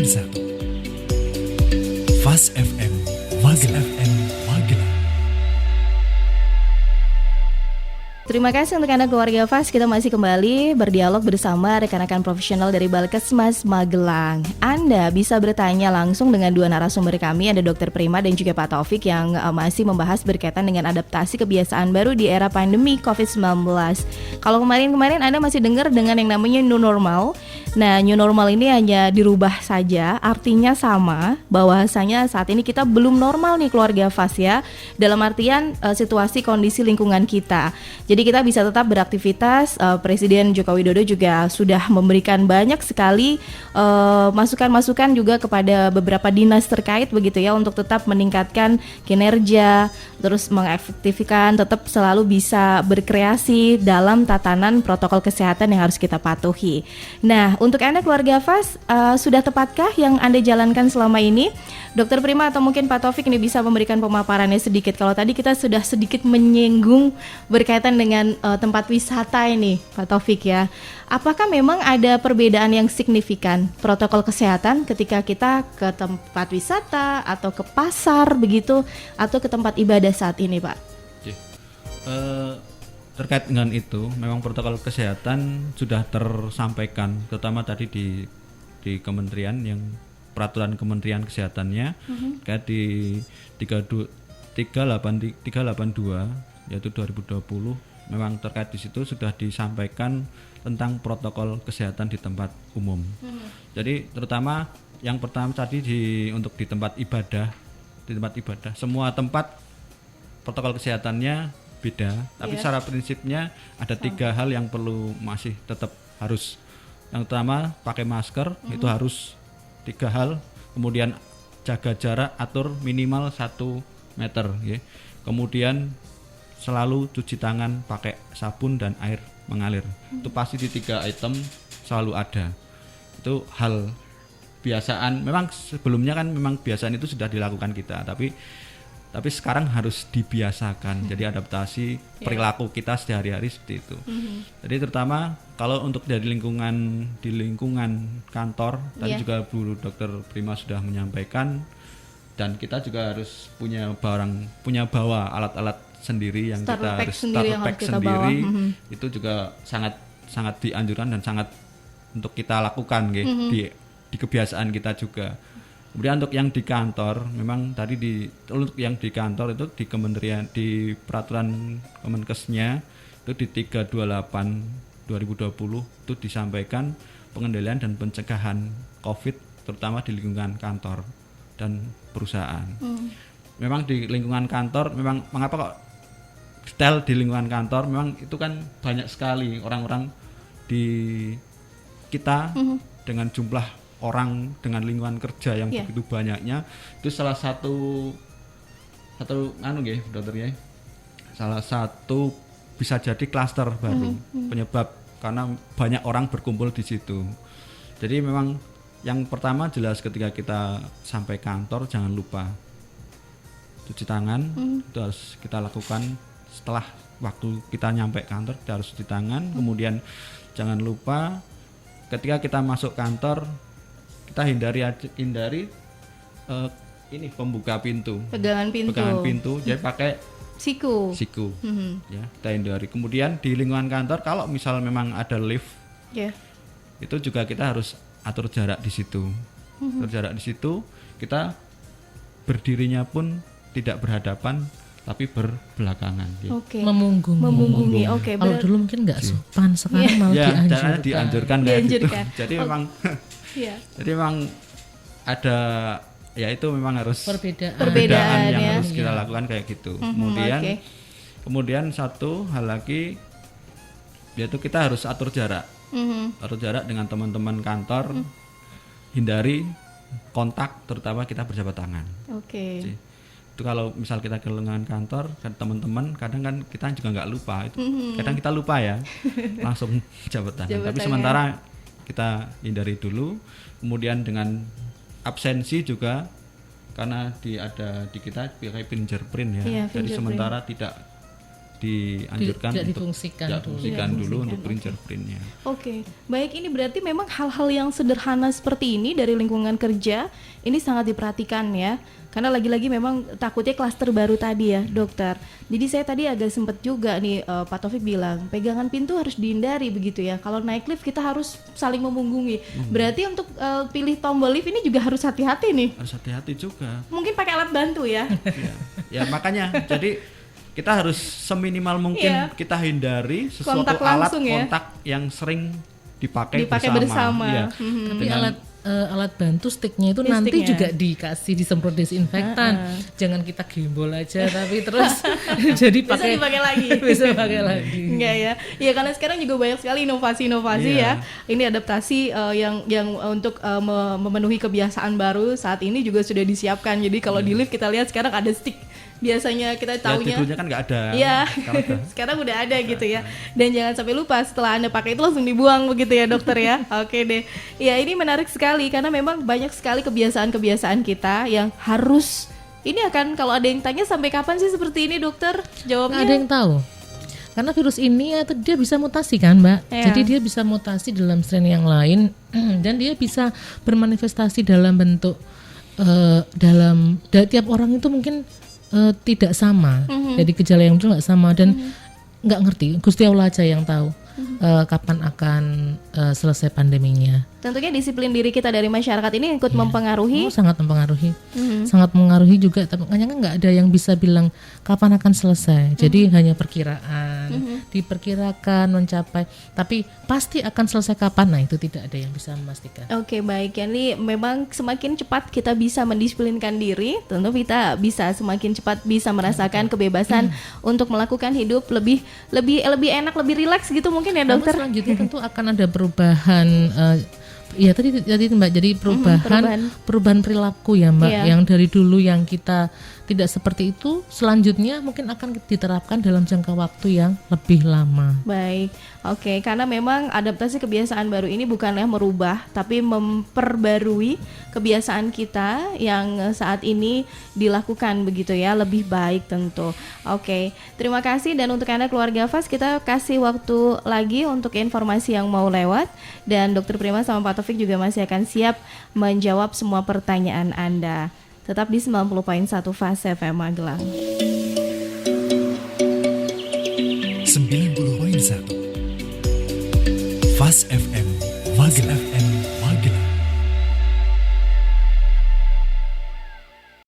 bersatu. Fast FM Magelang. Terima kasih untuk Anda keluarga FAS. Kita masih kembali berdialog bersama rekan-rekan profesional dari Balkesmas Magelang. Anda bisa bertanya langsung dengan dua narasumber kami, ada Dr. Prima dan juga Pak Taufik yang masih membahas berkaitan dengan adaptasi kebiasaan baru di era pandemi COVID-19. Kalau kemarin Anda masih dengar dengan yang namanya new normal. Nah, new normal ini hanya dirubah saja, artinya sama, bahwasanya saat ini kita belum normal nih keluarga FAS ya, dalam artian situasi kondisi lingkungan kita. Jadi kita bisa tetap beraktivitas. Presiden Joko Widodo juga sudah memberikan banyak sekali masukan-masukan juga kepada beberapa dinas terkait begitu ya, untuk tetap meningkatkan kinerja, terus mengefektifkan, tetap selalu bisa berkreasi dalam tatanan protokol kesehatan yang harus kita patuhi. Nah, untuk Anda keluarga FAS, sudah tepatkah yang Anda jalankan selama ini? Dr. Prima atau mungkin Pak Taufik ini bisa memberikan pemaparannya sedikit. Kalau tadi kita sudah sedikit menyinggung berkaitan dengan tempat wisata ini, Pak Taufik ya. Apakah memang ada perbedaan yang signifikan protokol kesehatan ketika kita ke tempat wisata atau ke pasar begitu, atau ke tempat ibadah saat ini, Pak? Terkait dengan itu, memang protokol kesehatan sudah tersampaikan, terutama tadi di kementerian yang peraturan Kementerian Kesehatannya kayak di 382 yaitu 2020, memang terkait di situ sudah disampaikan tentang protokol kesehatan di tempat umum. Jadi terutama yang pertama tadi untuk di tempat ibadah, semua tempat protokol kesehatannya beda, tapi secara prinsipnya ada 3 hal yang perlu masih tetap harus. Yang pertama pakai masker, itu harus 3 hal, kemudian jaga jarak, atur minimal 1 meter ya. Kemudian selalu cuci tangan pakai sabun dan air mengalir. Itu pasti di 3 item selalu ada. Itu hal biasaan, memang sebelumnya kan memang biasaan itu sudah dilakukan kita, tapi sekarang harus dibiasakan. Jadi adaptasi perilaku kita sehari-hari seperti itu. Jadi terutama kalau untuk dari lingkungan kantor, tadi juga Bu Dr. Prima sudah menyampaikan, dan kita juga harus punya bawa alat-alat sendiri yang kita harus starter pack sendiri. Itu juga sangat dianjurkan dan sangat untuk kita lakukan di kebiasaan kita juga. Kemudian untuk yang di kantor, memang tadi untuk yang di kantor itu di kementerian, di peraturan Kemenkesnya itu di 328 2020 itu disampaikan pengendalian dan pencegahan COVID terutama di lingkungan kantor dan perusahaan. Memang di lingkungan kantor, memang mengapa kok detail di lingkungan kantor, memang itu kan banyak sekali orang-orang di kita dengan jumlah orang dengan lingkungan kerja yang begitu banyaknya. Itu salah satu dokter ya, salah satu bisa jadi klaster baru penyebab, karena banyak orang berkumpul di situ. Jadi memang yang pertama jelas ketika kita sampai kantor jangan lupa cuci tangan. Itu harus kita lakukan setelah waktu kita nyampe kantor, kita harus cuci tangan. Kemudian jangan lupa ketika kita masuk kantor kita hindari ini pembuka pintu, pegangan pintu, jadi pakai siku. Ya, kita hindari. Kemudian di lingkungan kantor kalau misal memang ada lift, itu juga kita harus atur jarak di situ. Atur jarak di situ, kita berdirinya pun tidak berhadapan tapi berbelakangan. Memunggungi. Kalau dulu mungkin nggak sopan, sekarang malah dianjurkan. Gitu. Jadi memang jadi memang ada, ya itu memang harus perbedaan yang harus kita lakukan kayak gitu. Kemudian satu hal lagi, yaitu kita harus atur jarak. Atur jarak dengan teman-teman kantor, hindari kontak, terutama kita berjabat tangan. Itu kalau misal kita ke lingkungan kantor kan teman-teman, kadang kan kita juga nggak lupa itu. Kadang kita lupa ya, langsung jabat tangan. Tapi sementara kita hindari dulu. Kemudian dengan absensi juga, karena ada di kita pakai fingerprint ya. Jadi sementara tidak dianjurkan Tidak untuk difungsikan tidak dulu. fungsikan Tidak dulu difungsikan, untuk oke. print-printnya. Oke, baik, ini berarti memang hal-hal yang sederhana seperti ini dari lingkungan kerja ini sangat diperhatikan ya. Karena lagi-lagi memang takutnya klaster baru tadi ya, dokter. Jadi saya tadi agak sempet juga nih Pak Taufik bilang pegangan pintu harus dihindari begitu ya. Kalau naik lift kita harus saling memunggungi. Berarti untuk pilih tombol lift ini juga harus hati-hati nih. Harus hati-hati juga. Mungkin pakai alat bantu ya. Ya makanya jadi kita harus seminimal mungkin Iya. kita hindari sesuatu Kontak alat langsung ya. kontak yang sering dipakai bersama. Iya. Tapi Dengan- alat bantu sticknya itu Ini nanti sticknya. juga dikasih disemprot desinfektan. Jangan kita gembol aja tapi terus jadi Bisa dipakai lagi. bisa pakai lagi. Enggak ya. Ya karena sekarang juga banyak sekali inovasi-inovasi Iya. ya. Ini adaptasi yang untuk memenuhi kebiasaan baru saat ini juga sudah disiapkan. Jadi kalau di lift kita lihat sekarang ada stick. Biasanya kita Ya, taunya dulunya kan nggak ada. iya. Sekarang ada. Sekarang udah ada gitu ya. Dan jangan sampai lupa setelah Anda pakai itu langsung dibuang begitu ya dokter ya. Oke deh. Ya ini menarik sekali karena memang banyak sekali kebiasaan-kebiasaan kita yang harus ini akan kalau ada yang tanya sampai kapan sih seperti ini dokter? Nggak Jawabnya ada yang tahu. Karena virus ini dia bisa mutasi kan, Mbak. Iya. Jadi dia bisa mutasi dalam strain yang lain dan dia bisa bermanifestasi dalam bentuk tiap orang itu mungkin tidak sama. Jadi gejala yang itu nggak sama dan nggak ngerti. Gusti Allah aja yang tahu kapan akan selesai pandeminya. tentunya disiplin diri kita dari masyarakat ini ikut mempengaruhi. Oh, sangat mempengaruhi, sangat mempengaruhi juga. Tapi makanya nggak ada yang bisa bilang kapan akan selesai. Jadi hanya perkiraan, diperkirakan mencapai, tapi pasti akan selesai kapan. Nah itu tidak ada yang bisa memastikan. Oke baik, jadi memang semakin cepat kita bisa mendisiplinkan diri, tentu kita bisa semakin cepat bisa merasakan kebebasan untuk melakukan hidup lebih enak, lebih rileks gitu mungkin ya Namun dokter. selanjutnya tentu akan ada perubahan. Ya tadi Mbak, jadi perubahan perilaku ya Mbak, Iya. yang dari dulu yang kita tidak seperti itu, selanjutnya mungkin akan diterapkan dalam jangka waktu yang lebih lama. Baik, oke, karena memang adaptasi kebiasaan baru ini bukanlah merubah, tapi memperbarui kebiasaan kita yang saat ini dilakukan begitu ya, lebih baik tentu. Oke, terima kasih dan untuk Anda keluarga Fas, kita kasih waktu lagi untuk informasi yang mau lewat dan Dokter Prima sama Pak Taufik juga masih akan siap menjawab semua pertanyaan Anda. Tetap di 90.1 Fas FM Magelang. 90.1 Fast FM Magelang.